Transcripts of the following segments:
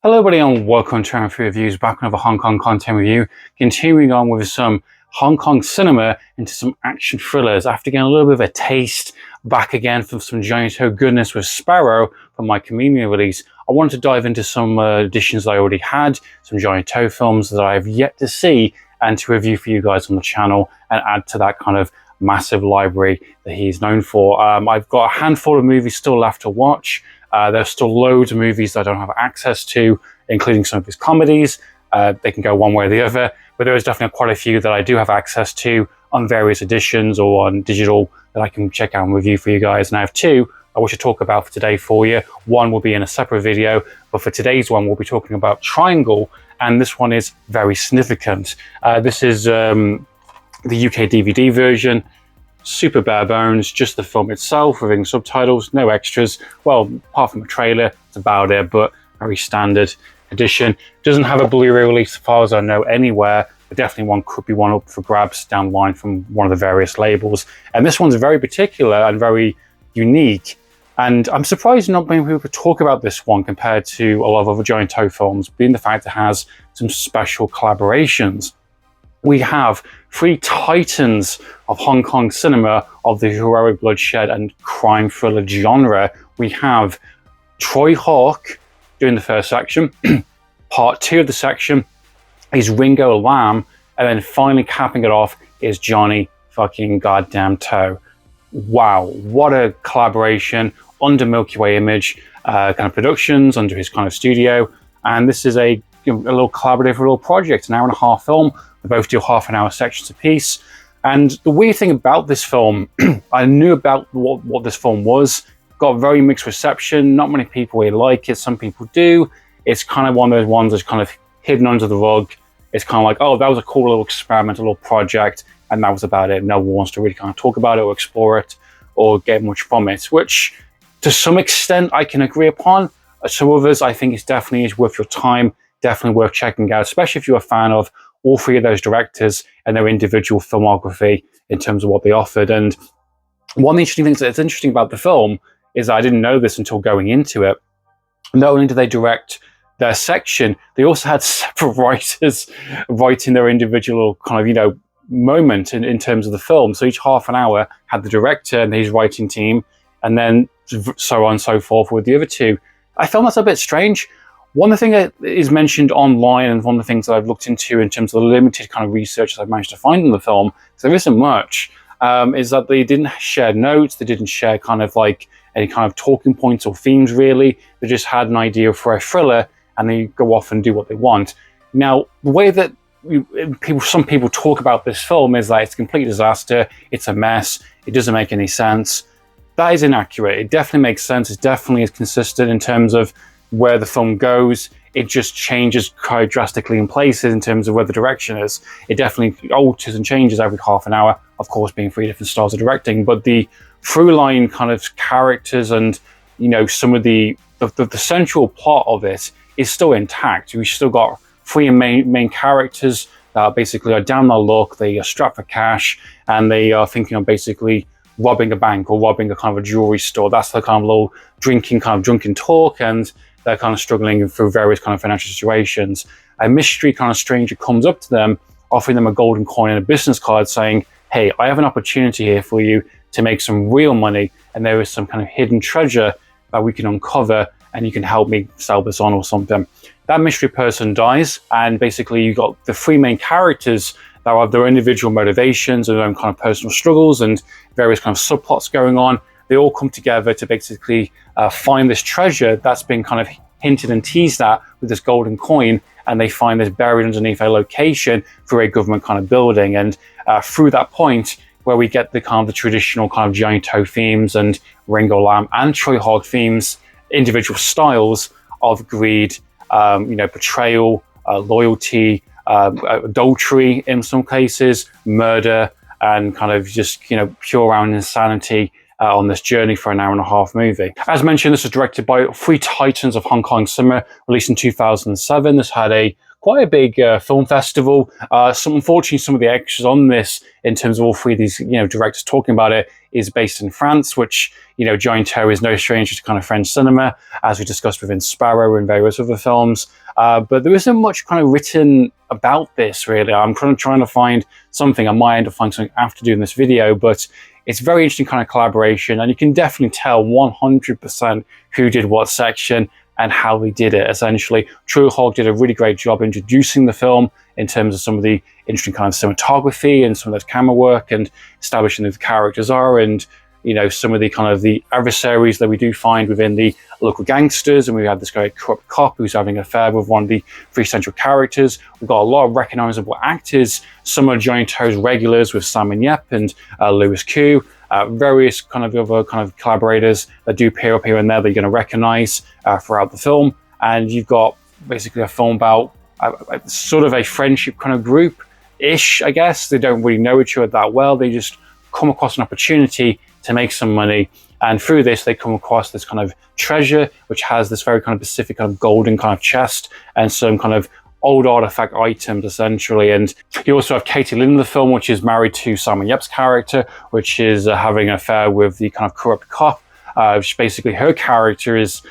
Hello everybody and welcome to Amphlett Reviews, back with another Hong Kong content review, continuing on with some Hong Kong cinema into some action thrillers. After getting a little bit of a taste back again from some Johnnie To goodness with Sparrow from my community release, I wanted to dive into some editions that I already had, some Johnnie To films that I have yet to see and to review for you guys on the channel and add to that kind of massive library that he's known for. I've got a handful of movies still left to watch. There's still loads of movies that I don't have access to, including some of his comedies. They can go one way or the other, but there is definitely quite a few that I do have access to on various editions or on digital that I can check out and review for you guys. And I have two I wish to talk about for today for you. One will be in a separate video, but for today's one, we'll be talking about Triangle, and this one is very significant. This is the UK DVD version. Super bare bones, just the film itself with subtitles, no extras. Well, apart from a trailer, it's about it, but very standard edition. Doesn't have a Blu-ray release as far as I know anywhere, but definitely one could be one up for grabs down the line from one of the various labels. And this one's very particular and very unique. And I'm surprised not many people talk about this one compared to a lot of other Johnnie To films, being the fact it has some special collaborations. We have three titans of Hong Kong cinema of the heroic bloodshed and crime thriller genre. We have Tsui Hark doing the first section. Part two of the section is Ringo Lam, and then finally capping it off is Johnnie fucking goddamn To. Wow, what a collaboration under Milky Way Image kind of productions, under his kind of studio. And this is a little collaborative little project, an hour-and-a-half film. They both do half-an-hour sections apiece. And the weird thing about this film, I knew about what this film was, got very mixed reception. Not many people really like it. Some people do. It's kind of one of those ones that's kind of hidden under the rug. It's kind of like, oh, that was a cool little experiment, a little project, and that was about it. No one wants to really kind of talk about it or explore it or get much from it, which to some extent I can agree upon. To others, I think it definitely is worth your time, definitely worth checking out, especially if you're a fan of all three of those directors and their individual filmography in terms of what they offered. And one of the interesting things that's interesting about the film is I didn't know this until going into it. Not only did they direct their section, they also had separate writers writing their individual kind of, moment in terms of the film. So each half an hour had the director and his writing team, and then so on and so forth with the other two. I found that's a bit strange. One of the things that is mentioned online, and one of the things that I've looked into in terms of the limited kind of research that I've managed to find in the film, because there isn't much, is that they didn't share notes, they didn't share kind of like any kind of talking points or themes really. They just had an idea for a thriller and they go off and do what they want. Now, the way that some people talk about this film is that it's a complete disaster, it's a mess, it doesn't make any sense. That is inaccurate. It definitely makes sense. It definitely is consistent in terms of where the film goes. It just changes quite drastically in places in terms of where the direction is. It definitely alters and changes every half an hour, of course being three different styles of directing, but the through line kind of characters and some of the central plot of it is still intact. We've still got three main characters that basically are down their luck, they are strapped for cash, and they are thinking of basically robbing a bank or robbing a kind of a jewelry store. That's the kind of little drunken talk, and they're kind of struggling through various kind of financial situations. A mystery kind of stranger comes up to them, offering them a golden coin and a business card saying, hey, I have an opportunity here for you to make some real money, and there is some kind of hidden treasure that we can uncover, and you can help me sell this on or something. That mystery person dies, and basically you got the three main characters that have their individual motivations and their own kind of personal struggles and various kind of subplots going on. They all come together to basically find this treasure that's been kind of hinted and teased at with this golden coin, and they find this buried underneath a location through a government kind of building. And through that point where we get the kind of the traditional kind of Johnnie To themes and Ringo Lam and Tsui Hark themes, individual styles of greed, betrayal, loyalty, adultery in some cases, murder, and kind of just pure round insanity on this journey for an hour-and-a-half movie. As mentioned, this was directed by three titans of Hong Kong cinema, released in 2007. This had quite a big film festival. Unfortunately, some of the extras on this, in terms of all three of these directors talking about it, is based in France, which Johnnie To is no stranger to kind of French cinema, as we discussed within Sparrow and various other films. But there isn't much kind of written about this, really. I'm trying to find something. I might end up finding something after doing this video, but it's very interesting kind of collaboration, and you can definitely tell 100% who did what section and how they did it. Essentially, Tsui Hark did a really great job introducing the film in terms of some of the interesting kind of cinematography and some of that camera work, and establishing who the characters are, and some of the kind of the adversaries that we do find within the local gangsters. And we have this guy, corrupt cop, who's having an affair with one of the three central characters. We've got a lot of recognizable actors, some of Johnnie To's regulars with Simon Yep and Louis Koo, various kind of other kind of collaborators that do appear up here and there that you're going to recognize throughout the film. And you've got basically a film about sort of a friendship kind of group-ish, I guess. They don't really know each other that well. They just come across an opportunity to make some money, and through this they come across this kind of treasure, which has this very kind of specific kind of golden kind of chest and some kind of old artifact items, essentially. And you also have Katie Lin in the film, which is married to Simon Yep's character, which is having an affair with the kind of corrupt cop. Which basically, her character is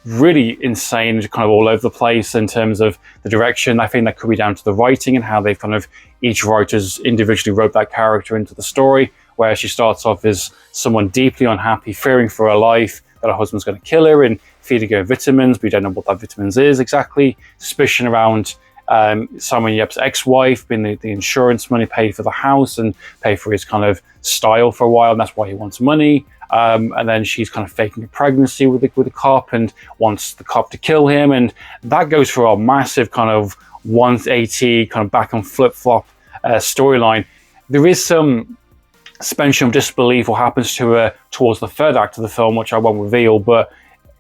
really insane, kind of all over the place in terms of the direction. I think that could be down to the writing and how they've kind of, each writers individually wrote that character into the story, where she starts off as someone deeply unhappy, fearing for her life, that her husband's going to kill her and feeding her vitamins, but we don't know what that vitamins is exactly. Suspicion around Simon Yep's ex-wife, being the insurance money paid for the house and paid for his kind of style for a while, and that's why he wants money. And then she's kind of faking a pregnancy with the cop and wants the cop to kill him, and that goes for a massive kind of 180 kind of back and flip-flop storyline. There is some suspension of disbelief what happens to her towards the third act of the film, which I won't reveal, but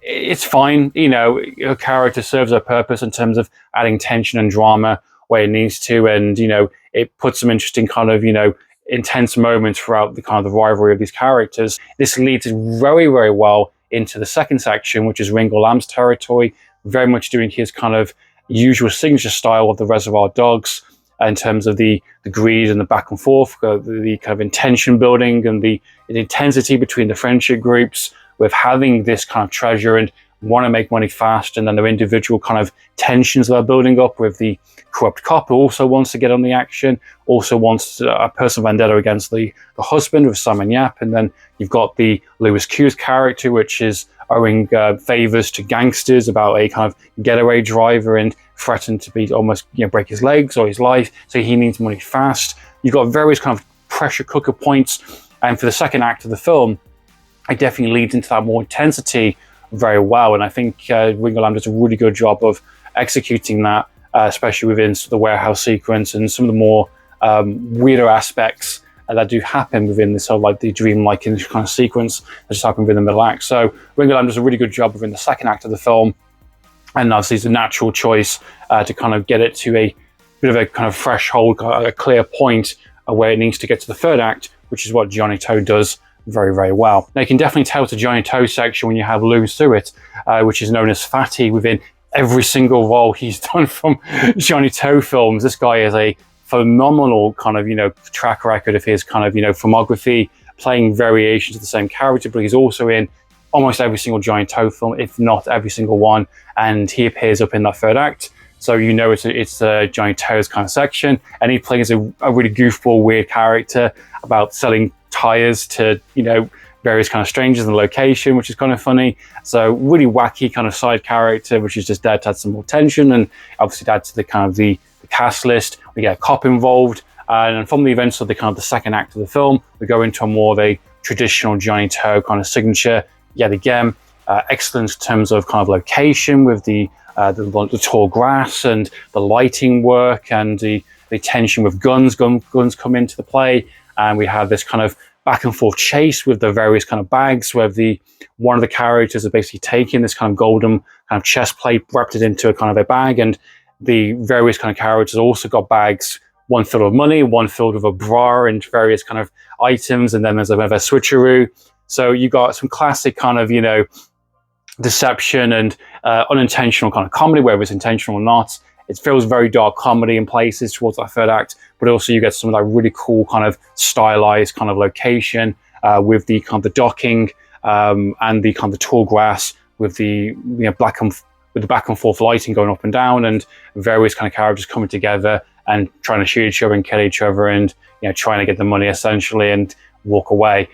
it's fine. Her character serves her purpose in terms of adding tension and drama where it needs to, and it puts some interesting kind of intense moments throughout the kind of the rivalry of these characters. This leads very, very well into the second section, which is Ringo Lam's territory, very much doing his kind of usual signature style of the Reservoir Dogs, in terms of the greed and the back and forth, the kind of intention building and the intensity between the friendship groups, with having this kind of treasure and want to make money fast, and then their individual kind of tensions that are building up with the corrupt cop who also wants to get on the action, also wants a personal vendetta against the husband with Simon Yap. And then you've got the Louis Koo's character, which is owing favors to gangsters about a kind of getaway driver and threatened to be almost break his legs or his life, so he needs money fast. You've got various kind of pressure cooker points, and for the second act of the film, it definitely leads into that more intensity very well. And I think Ringo Lam does a really good job of executing that, especially within the warehouse sequence and some of the more weirder aspects that do happen within this whole like the dream-like kind of sequence that just happened within the middle act. So Ringo Lam does a really good job within the second act of the film, and obviously it's a natural choice to kind of get it to a bit of a kind of threshold, a clear point where it needs to get to the third act, which is what Johnnie To does very, very well. Now you can definitely tell it's a Johnnie To section when you have Lou Stewart, which is known as Fatty, within every single role he's done from Johnnie To films. This guy is a phenomenal kind of, track record of his kind of, filmography, playing variations of the same character, but he's also in almost every single Johnnie To film, if not every single one, and he appears up in that third act. So it's Johnnie To's kind of section, and he plays a really goofball, weird character about selling tires to, various kind of strangers in the location, which is kind of funny. So really wacky kind of side character, which is just there to add some more tension, and obviously to add to the kind of the cast list. We get a cop involved, and from the events of the kind of the second act of the film, we go into a more of a traditional Johnnie To kind of signature. Yet again, excellent in terms of kind of location with the tall grass and the lighting work and the tension with guns come into the play, and we have this kind of back and forth chase with the various kind of bags where one of the characters are basically taking this kind of golden kind of chest plate, wrapped it into a kind of a bag, and the various kind of characters also got bags, one filled with money, one filled with a bra and various kind of items, and then there's a bit of a switcheroo So you got some classic kind of, deception and unintentional kind of comedy, whether it's intentional or not. It feels very dark comedy in places towards that third act, but also you get some of that really cool kind of stylized kind of location with the kind of the docking and the kind of the tall grass with the with the back and forth lighting going up and down, and various kind of characters coming together and trying to shoot each other and kill each other, and trying to get the money essentially and walk away.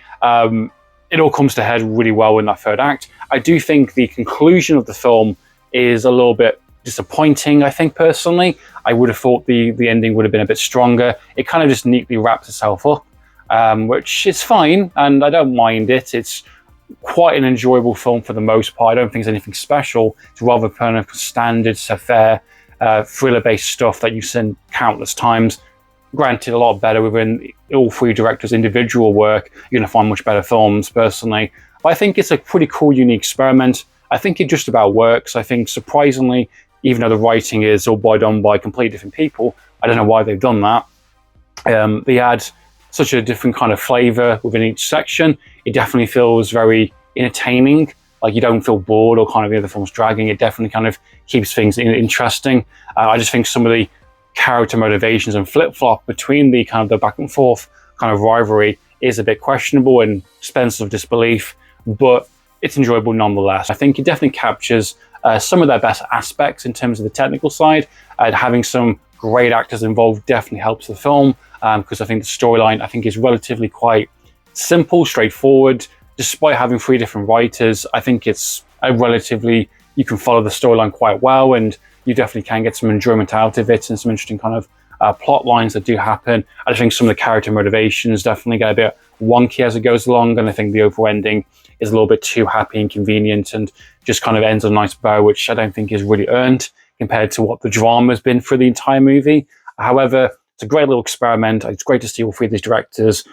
It all comes to head really well in that third act. I do think the conclusion of the film is a little bit disappointing, I think, personally. I would have thought the ending would have been a bit stronger. It kind of just neatly wraps itself up, which is fine, and I don't mind it. It's quite an enjoyable film for the most part. I don't think it's anything special. It's rather kind of standard, fair, thriller-based stuff that you've seen countless times. Granted, a lot better within all three directors' individual work. You're going to find much better films, personally. But I think it's a pretty cool, unique experiment. I think it just about works. I think, surprisingly, even though the writing is all done by completely different people, I don't know why they've done that. They add such a different kind of flavour within each section. It definitely feels very entertaining. Like, you don't feel bored or kind of the film's dragging. It definitely kind of keeps things interesting. I just think some of the character motivations and flip-flop between the kind of the back and forth kind of rivalry is a bit questionable and dispenses of disbelief, but it's enjoyable nonetheless. I think it definitely captures some of their best aspects in terms of the technical side, and having some great actors involved definitely helps the film, because I think the storyline, I think, is relatively quite simple, straightforward. Despite having three different writers, I think it's you can follow the storyline quite well, and you definitely can get some enjoyment out of it and some interesting kind of plot lines that do happen. I think some of the character motivations definitely get a bit wonky as it goes along, and I think the overall ending is a little bit too happy and convenient and just kind of ends on a nice bow, which I don't think is really earned compared to what the drama has been for the entire movie. However, it's a great little experiment. It's great to see all three of these directors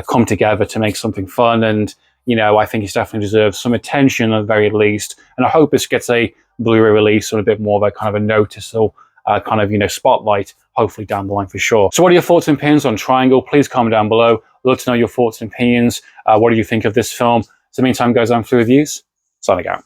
come together to make something fun, and I think it definitely deserves some attention at the very least, and I hope this gets a Blu-ray release or a bit more of a kind of a noticeable kind of spotlight, hopefully down the line for sure. So what are your thoughts and opinions on Triangle? Please comment down below. I'd love to know your thoughts and opinions. What do you think of this film? So in the meantime, guys, I'm Amphlett Reviews, signing out.